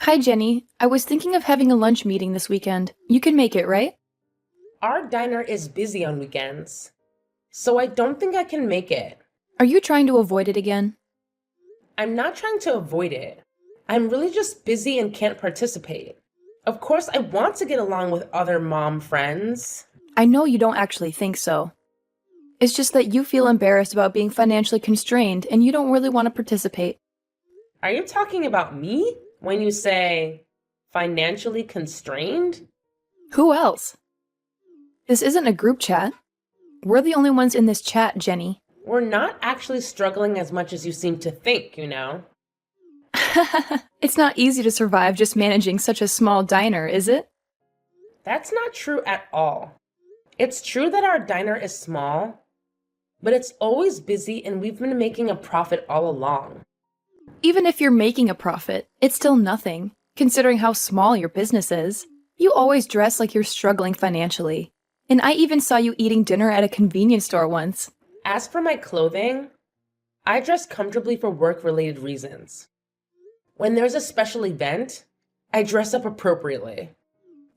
Hi, Jenny. I was thinking of having a lunch meeting this weekend. You can make it, right? Our diner is busy on weekends, so I don't think I can make it. Are you trying to avoid it again? I'm not trying to avoid it. I'm really just busy and can't participate. Of course, I want to get along with other mom friends. I know you don't actually think so. It's just that you feel embarrassed about being financially constrained and you don't really want to participate. Are you talking about me when you say financially constrained? Who else? This isn't a group chat. We're the only ones in this chat, Jenny. We're not actually struggling as much as you seem to think. It's not easy to survive just managing such a small diner, is it? That's not true at all. It's true that our diner is small, but it's always busy and we've been making a profit all along. Even if you're making a profit, it's still nothing, considering how small your business is. You always dress like you're struggling financially. And I even saw you eating dinner at a convenience store once. As for my clothing, I dress comfortably for work-related reasons. When there's a special event, I dress up appropriately.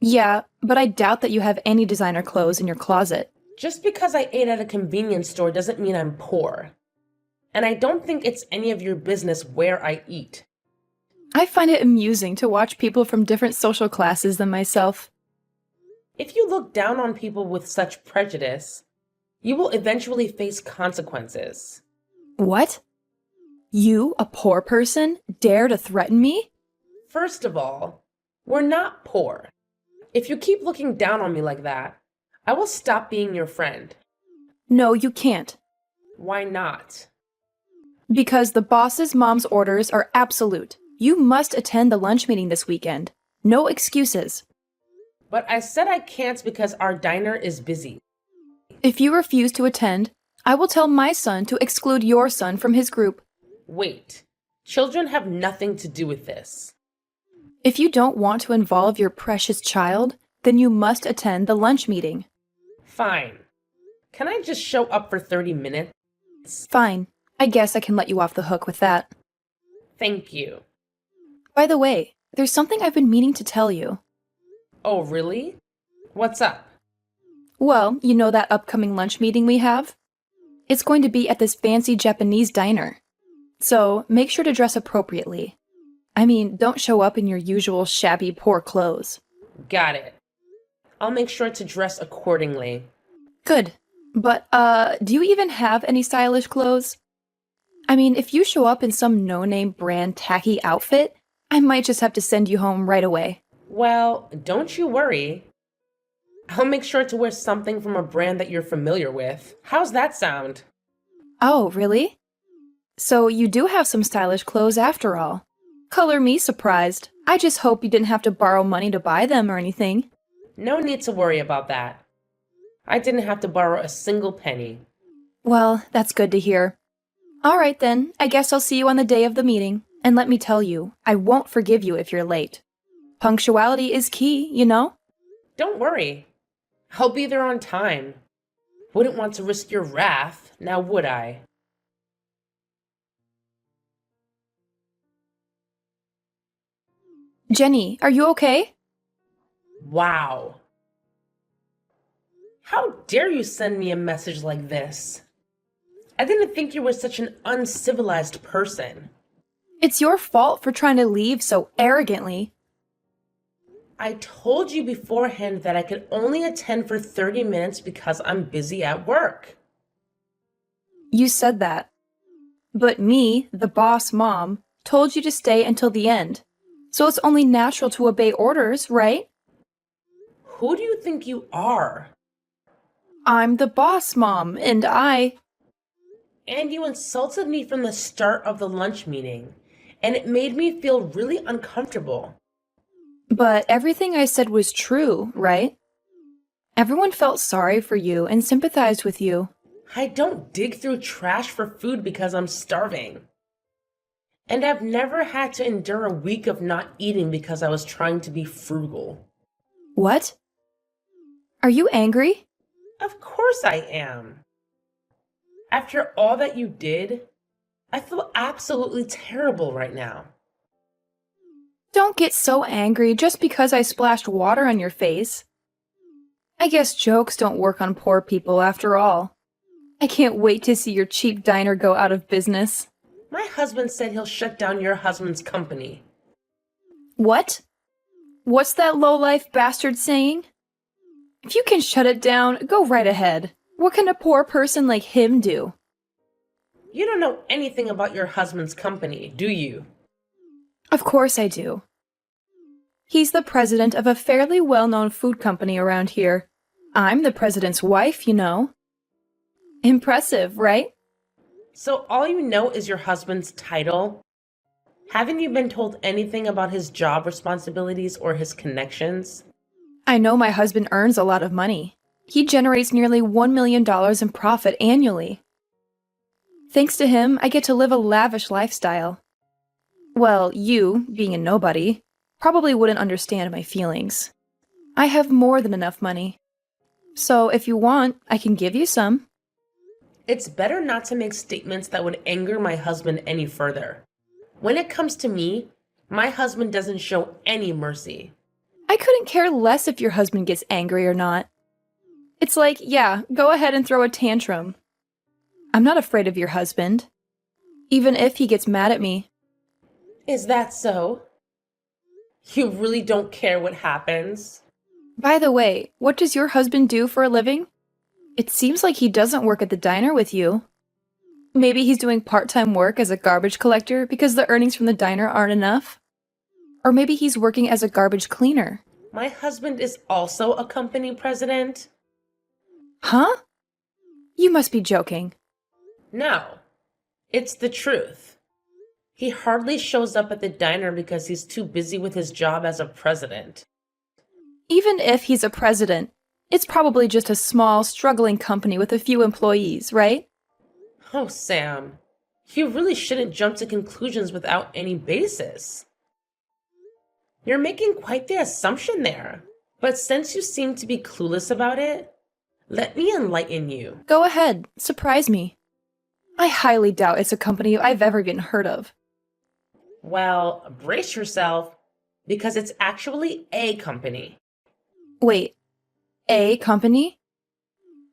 Yeah, but I doubt that you have any designer clothes in your closet. Just because I ate at a convenience store doesn't mean I'm poor. And I don't think it's any of your business where I eat. I find it amusing to watch people from different social classes than myself. If you look down on people with such prejudice, you will eventually face consequences. What? You, a poor person, dare to threaten me? First of all, we're not poor. If you keep looking down on me like that, I will stop being your friend. No, you can't. Why not? Because the boss's mom's orders are absolute. You must attend the lunch meeting this weekend. No excuses. But I said I can't because our diner is busy. If you refuse to attend, I will tell my son to exclude your son from his group. Wait, children have nothing to do with this. If you don't want to involve your precious child, then you must attend the lunch meeting. Fine. Can I just show up for 30 minutes? Fine. I guess I can let you off the hook with that. Thank you. By the way, there's something I've been meaning to tell you. Oh, really? What's up? Well, you know that upcoming lunch meeting we have? It's going to be at this fancy Japanese diner. So make sure to dress appropriately. I mean, don't show up in your usual shabby, poor clothes. Got it. I'll make sure to dress accordingly. Good. But, do you even have any stylish clothes? I mean, if you show up in some no-name brand tacky outfit, I might just have to send you home right away. Well, don't you worry. I'll make sure to wear something from a brand that you're familiar with. How's that sound? Oh, really? So you do have some stylish clothes after all. Color me surprised. I just hope you didn't have to borrow money to buy them or anything. No need to worry about that. I didn't have to borrow a single penny. Well, that's good to hear. All right then, I guess I'll see you on the day of the meeting. And let me tell you, I won't forgive you if you're late. Punctuality is key, you know? Don't worry. I'll be there on time. Wouldn't want to risk your wrath, now would I? Jenny, are you okay? Wow. How dare you send me a message like this? I didn't think you were such an uncivilized person. It's your fault for trying to leave so arrogantly. I told you beforehand that I could only attend for 30 minutes because I'm busy at work. You said that. But me, the boss mom, told you to stay until the end. So it's only natural to obey orders, right? Who do you think you are? I'm the boss mom, and And you insulted me from the start of the lunch meeting, and it made me feel really uncomfortable. But everything I said was true, right? Everyone felt sorry for you and sympathized with you. I don't dig through trash for food because I'm starving. And I've never had to endure a week of not eating because I was trying to be frugal. What? Are you angry? Of course I am. After all that you did, I feel absolutely terrible right now. Don't Don't get so angry just because I splashed water on your face. I guess jokes don't work on poor people after all. I can't wait to see your cheap diner go out of business. My husband said he'll shut down your husband's company. What? What's that low-life bastard saying? If you can shut it down, go right ahead. What can a poor person like him do? You don't know anything about your husband's company, do you? Of course I do. He's the president of a fairly well-known food company around here. I'm the president's wife, you know. Impressive, right? So all you know is your husband's title? Haven't you been told anything about his job responsibilities or his connections? I know my husband earns a lot of money. He generates nearly $1 million in profit annually. Thanks to him, I get to live a lavish lifestyle. Well, you, being a nobody, probably wouldn't understand my feelings. I have more than enough money. So if you want, I can give you some. It's better not to make statements that would anger my husband any further. When it comes to me, my husband doesn't show any mercy. I couldn't care less if your husband gets angry or not. It's like, yeah, go ahead and throw a tantrum. I'm not afraid of your husband, even if he gets mad at me. Is that so? You really don't care what happens? By the way, what does your husband do for a living? It seems like he doesn't work at the diner with you. Maybe he's doing part-time work as a garbage collector because the earnings from the diner aren't enough? Or maybe he's working as a garbage cleaner. My husband is also a company president? Huh? You must be joking. No, it's the truth. He hardly shows up at the diner because he's too busy with his job as a president. Even if he's a president, it's probably just a small, struggling company with a few employees, right? Oh, Sam, you really shouldn't jump to conclusions without any basis. You're making quite the assumption there. But since you seem to be clueless about it, let me enlighten you. Go ahead, surprise me. I highly doubt it's a company I've ever even heard of. Well, brace yourself, because it's actually a company. Wait, a company?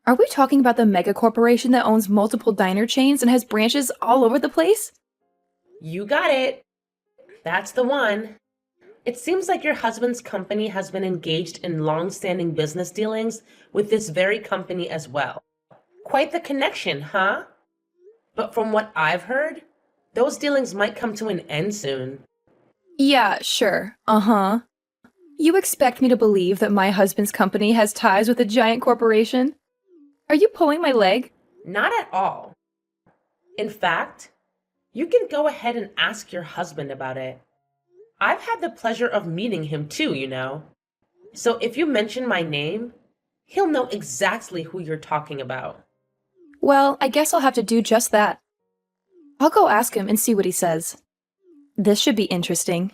Are we talking about the mega corporation that owns multiple diner chains and has branches all over the place? You got it. That's the one. It seems like your husband's company has been engaged in long-standing business dealings with this very company as well. Quite the connection, huh? But from what I've heard, those dealings might come to an end soon. Yeah, sure. Uh-huh. You expect me to believe that my husband's company has ties with a giant corporation? Are you pulling my leg? Not at all. In fact, you can go ahead and ask your husband about it. I've had the pleasure of meeting him too, you know. So if you mention my name, he'll know exactly who you're talking about. Well, I guess I'll have to do just that. I'll go ask him and see what he says. This should be interesting.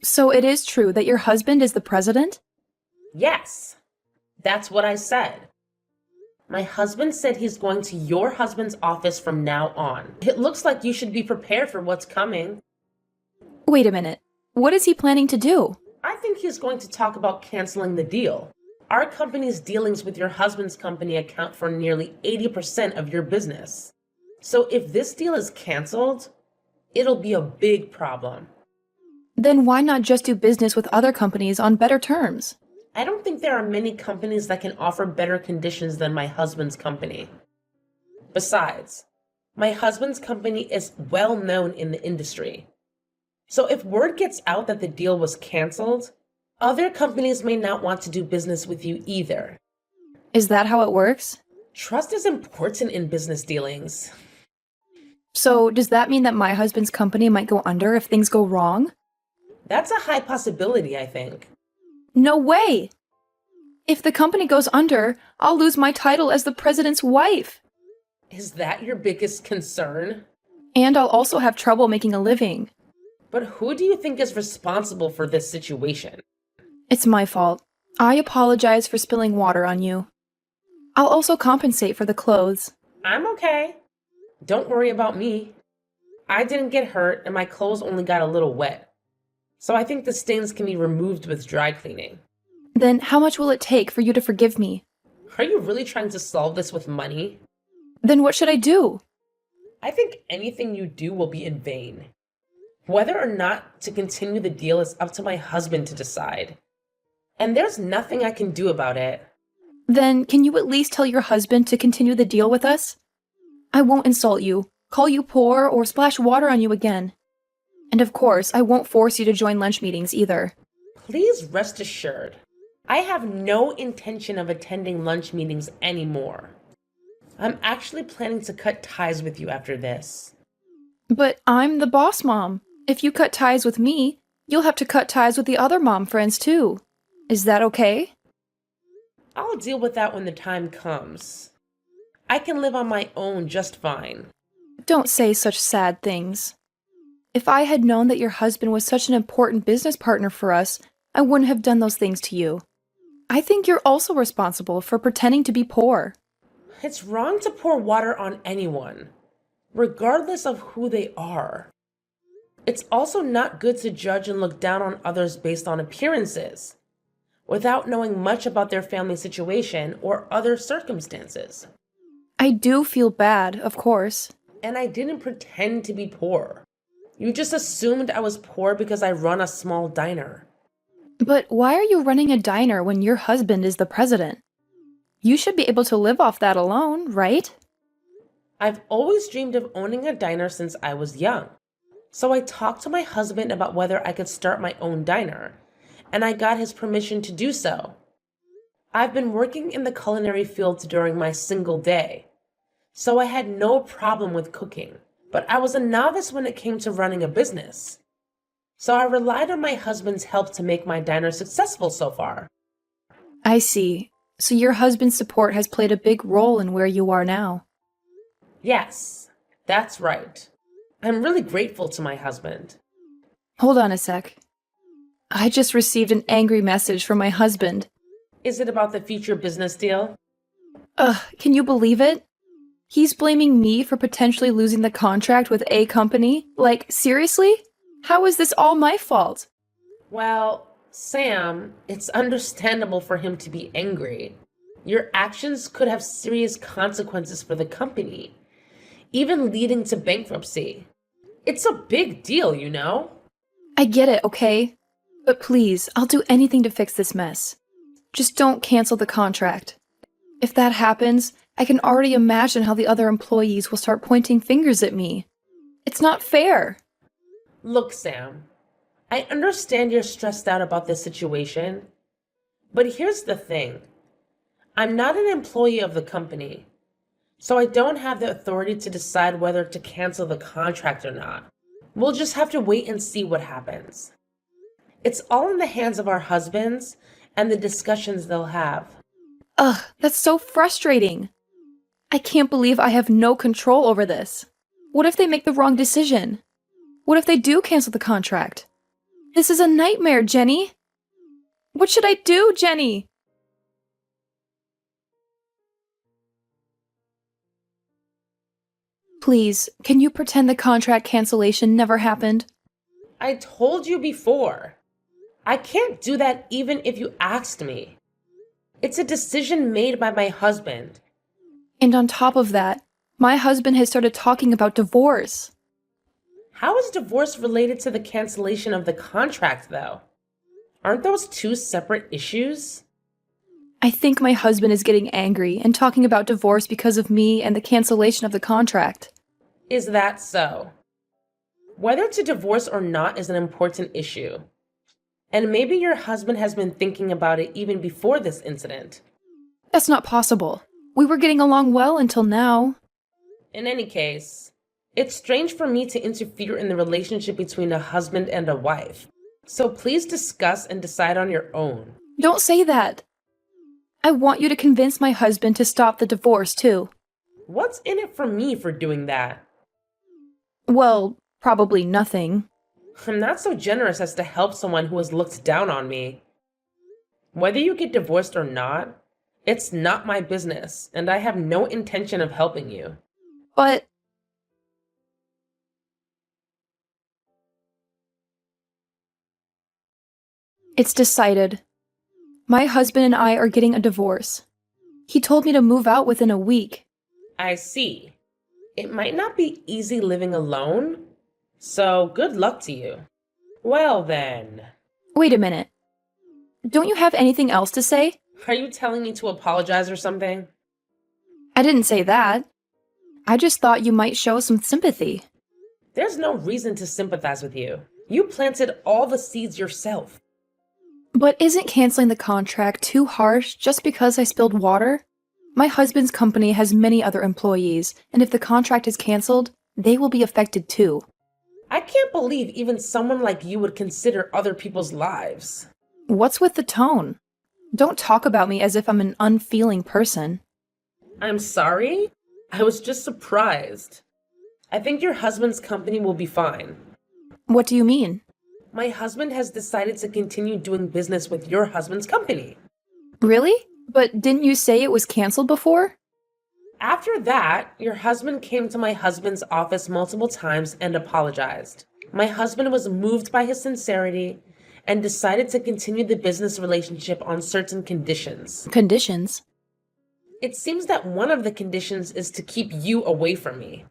So it is true that your husband is the president? Yes, that's what I said. My husband said he's going to your husband's office from now on. It looks like you should be prepared for what's coming. Wait a minute. What is he planning to do? I think he's going to talk about canceling the deal. Our company's dealings with your husband's company account for nearly 80% of your business. So if this deal is canceled, it'll be a big problem. Then why not just do business with other companies on better terms? I don't think there are many companies that can offer better conditions than my husband's company. Besides, my husband's company is well known in the industry. So if word gets out that the deal was canceled, other companies may not want to do business with you either. Is that how it works? Trust is important in business dealings. So does that mean that my husband's company might go under if things go wrong? That's a high possibility, I think. No way! If the company goes under, I'll lose my title as the president's wife. Is that your biggest concern? And I'll also have trouble making a living. But who do you think is responsible for this situation? It's my fault. I apologize for spilling water on you. I'll also compensate for the clothes. I'm okay. Don't worry about me. I didn't get hurt and my clothes only got a little wet. So I think the stains can be removed with dry cleaning. Then how much will it take for you to forgive me? Are you really trying to solve this with money? Then what should I do? I think anything you do will be in vain. Whether or not to continue the deal is up to my husband to decide. And there's nothing I can do about it. Then can you at least tell your husband to continue the deal with us? I won't insult you, call you poor, or splash water on you again. And of course, I won't force you to join lunch meetings either. Please rest assured, I have no intention of attending lunch meetings anymore. I'm actually planning to cut ties with you after this. But I'm the boss mom. If you cut ties with me, you'll have to cut ties with the other mom friends too. Is that okay? I'll deal with that when the time comes. I can live on my own just fine. Don't say such sad things. If I had known that your husband was such an important business partner for us, I wouldn't have done those things to you. I think you're also responsible for pretending to be poor. It's wrong to pour water on anyone, regardless of who they are. It's also not good to judge and look down on others based on appearances, without knowing much about their family situation or other circumstances. I do feel bad, of course. And I didn't pretend to be poor. You just assumed I was poor because I run a small diner. But why are you running a diner when your husband is the president? You should be able to live off that alone, right? I've always dreamed of owning a diner since I was young. So I talked to my husband about whether I could start my own diner, and I got his permission to do so. I've been working in the culinary field during my single day, so I had no problem with cooking, but I was a novice when it came to running a business. So I relied on my husband's help to make my diner successful so far. I see. So your husband's support has played a big role in where you are now. Yes, that's right. I'm really grateful to my husband. Hold on a sec. I just received an angry message from my husband. Is it about the future business deal? Can you believe it? He's blaming me for potentially losing the contract with a company? Like, seriously? How is this all my fault? Well, Sam, it's understandable for him to be angry. Your actions could have serious consequences for the company, even leading to bankruptcy. It's a big deal, you know? I get it, okay? But please, I'll do anything to fix this mess. Just don't cancel the contract. If that happens, I can already imagine how the other employees will start pointing fingers at me. It's not fair. Look, Sam, I understand you're stressed out about this situation, but here's the thing. I'm not an employee of the company, so I don't have the authority to decide whether to cancel the contract or not. We'll just have to wait and see what happens. It's all in the hands of our husbands and the discussions they'll have. That's so frustrating. I can't believe I have no control over this. What if they make the wrong decision? What if they do cancel the contract? This is a nightmare, Jenny. What should I do, Jenny? Please, can you pretend the contract cancellation never happened? I told you before. I can't do that even if you asked me. It's a decision made by my husband. And on top of that, my husband has started talking about divorce. How is divorce related to the cancellation of the contract, though? Aren't those two separate issues? I think my husband is getting angry and talking about divorce because of me and the cancellation of the contract. Is that so? Whether to divorce or not is an important issue. And maybe your husband has been thinking about it even before this incident. That's not possible. We were getting along well until now. In any case, it's strange for me to interfere in the relationship between a husband and a wife. So please discuss and decide on your own. Don't say that. I want you to convince my husband to stop the divorce, too. What's in it for me for doing that? Well, probably nothing. I'm not so generous as to help someone who has looked down on me. Whether you get divorced or not, it's not my business, and I have no intention of helping you. But It's decided. My husband and I are getting a divorce. He told me to move out within a week. I see. It might not be easy living alone, so good luck to you. Well then, Wait a minute. Don't you have anything else to say? are you telling me to apologize or something? I didn't say that. I just thought you might show some sympathy. There's no reason to sympathize with you. You planted all the seeds yourself. But isn't canceling the contract too harsh just because I spilled water? My husband's company has many other employees, and if the contract is canceled, they will be affected too. I can't believe even someone like you would consider other people's lives. What's with the tone? Don't talk about me as if I'm an unfeeling person. I'm sorry? I was just surprised. I think your husband's company will be fine. What do you mean? My husband has decided to continue doing business with your husband's company. Really? But didn't you say it was canceled before? After that, your husband came to my husband's office multiple times and apologized. My husband was moved by his sincerity and decided to continue the business relationship on certain conditions. Conditions? It seems that one of the conditions is to keep you away from me.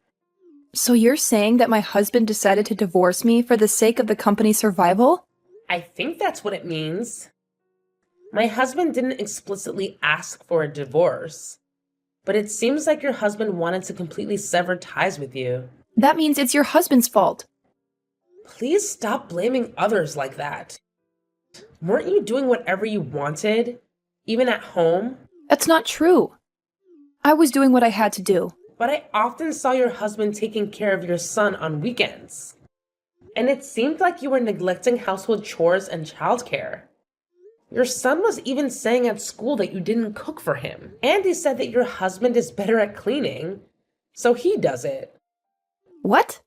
So you're saying that my husband decided to divorce me for the sake of the company's survival? I think that's what it means. My husband didn't explicitly ask for a divorce, but it seems like your husband wanted to completely sever ties with you. That means it's your husband's fault. Please stop blaming others like that. Weren't you doing whatever you wanted, even at home? That's not true. I was doing what I had to do. But I often saw your husband taking care of your son on weekends. And it seemed like you were neglecting household chores and childcare. Your son was even saying at school that you didn't cook for him. And he said that your husband is better at cleaning, so he does it. What?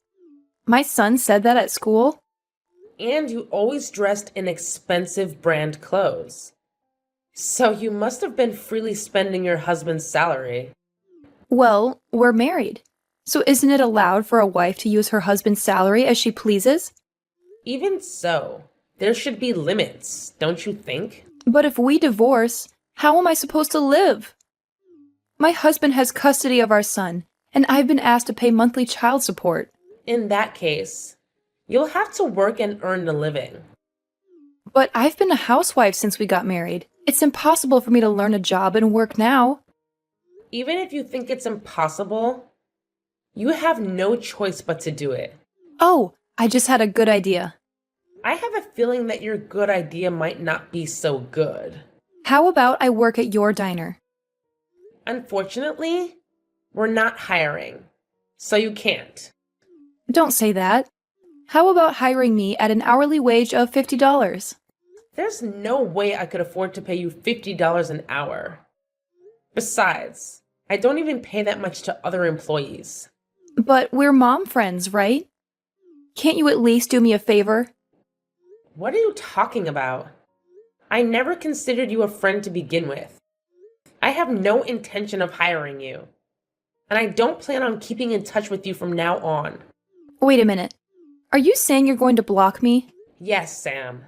My son said that at school? And you always dressed in expensive brand clothes. So you must have been freely spending your husband's salary. Well, we're married. So isn't it allowed for a wife to use her husband's salary as she pleases? Even so, there should be limits, don't you think? But if we divorce, how am I supposed to live? My husband has custody of our son, and I've been asked to pay monthly child support. In that case, you'll have to work and earn a living. But I've been a housewife since we got married. It's impossible for me to learn a job and work now. Even if you think it's impossible, you have no choice but to do it. Oh, I just had a good idea. I have a feeling that your good idea might not be so good. How about I work at your diner? Unfortunately, we're not hiring, so you can't. Don't say that. How about hiring me at an hourly wage of $50? There's no way I could afford to pay you $50 an hour. Besides, I don't even pay that much to other employees. But we're mom friends, right? Can't you at least do me a favor? What are you talking about? I never considered you a friend to begin with. I have no intention of hiring you, and I don't plan on keeping in touch with you from now on. Wait a minute. Are you saying you're going to block me? Yes, Sam.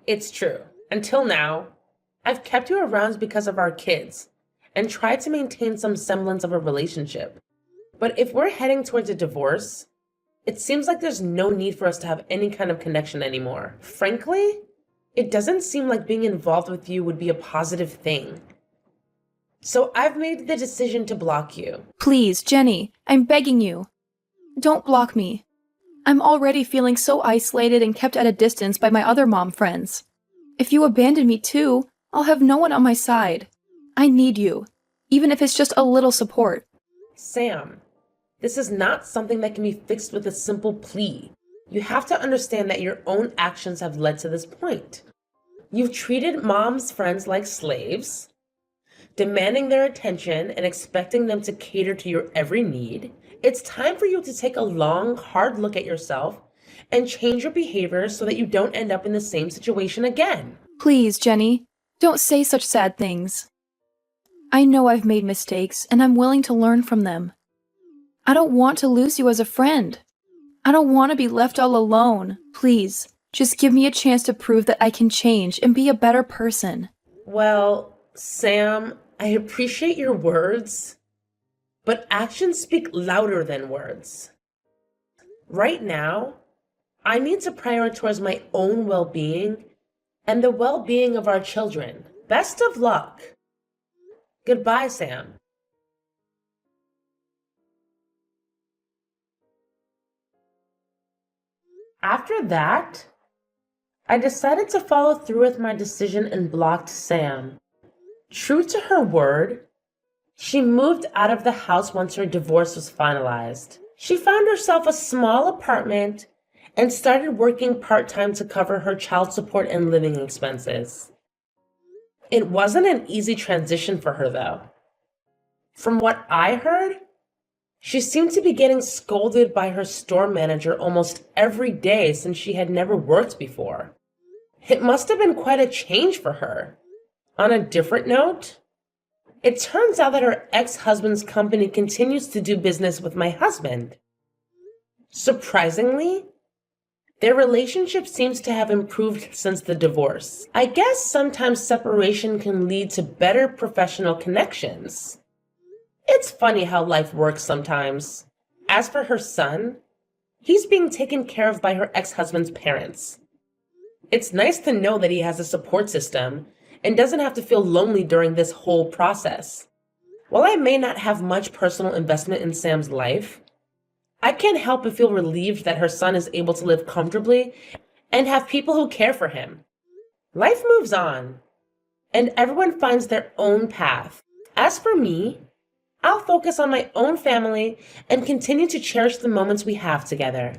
It's true. Until now, I've kept you around because of our kids and tried to maintain some semblance of a relationship. But if we're heading towards a divorce, it seems like there's no need for us to have any kind of connection anymore. Frankly, it doesn't seem like being involved with you would be a positive thing. So I've made the decision to block you. Please, Jenny, I'm begging you. Don't block me. I'm already feeling so isolated and kept at a distance by my other mom friends. If you abandon me too, I'll have no one on my side. I need you, even if it's just a little support. Sam, this is not something that can be fixed with a simple plea. You have to understand that your own actions have led to this point. You've treated mom's friends like slaves, demanding their attention and expecting them to cater to your every need. It's time for you to take a long, hard look at yourself and change your behavior so that you don't end up in the same situation again. Please, Jenny, don't say such sad things. I know I've made mistakes, and I'm willing to learn from them. I don't want to lose you as a friend. I don't want to be left all alone. Please, Just give me a chance to prove that I can change and be a better person. Well, Sam, I appreciate your words, but actions speak louder than words. Right now, I need to prioritize my own well being and the well being of our children. Best of luck. Goodbye, Sam. After that, I decided to follow through with my decision and blocked Sam. True to her word, she moved out of the house once her divorce was finalized. She found herself a small apartment and started working part time to cover her child support and living expenses. It wasn't an easy transition for her, though. From what I heard, she seemed to be getting scolded by her store manager almost every day since she had never worked before. It must have been quite a change for her. On a different note, it turns out that her ex-husband's company continues to do business with my husband. Surprisingly, their relationship seems to have improved since the divorce. I guess sometimes separation can lead to better professional connections. It's funny how life works sometimes. As for her son, he's being taken care of by her ex-husband's parents. It's nice to know that he has a support system and doesn't have to feel lonely during this whole process. While I may not have much personal investment in Sam's life, I can't help but feel relieved that her son is able to live comfortably and have people who care for him. Life moves on, and everyone finds their own path. As for me, I'll focus on my own family and continue to cherish the moments we have together.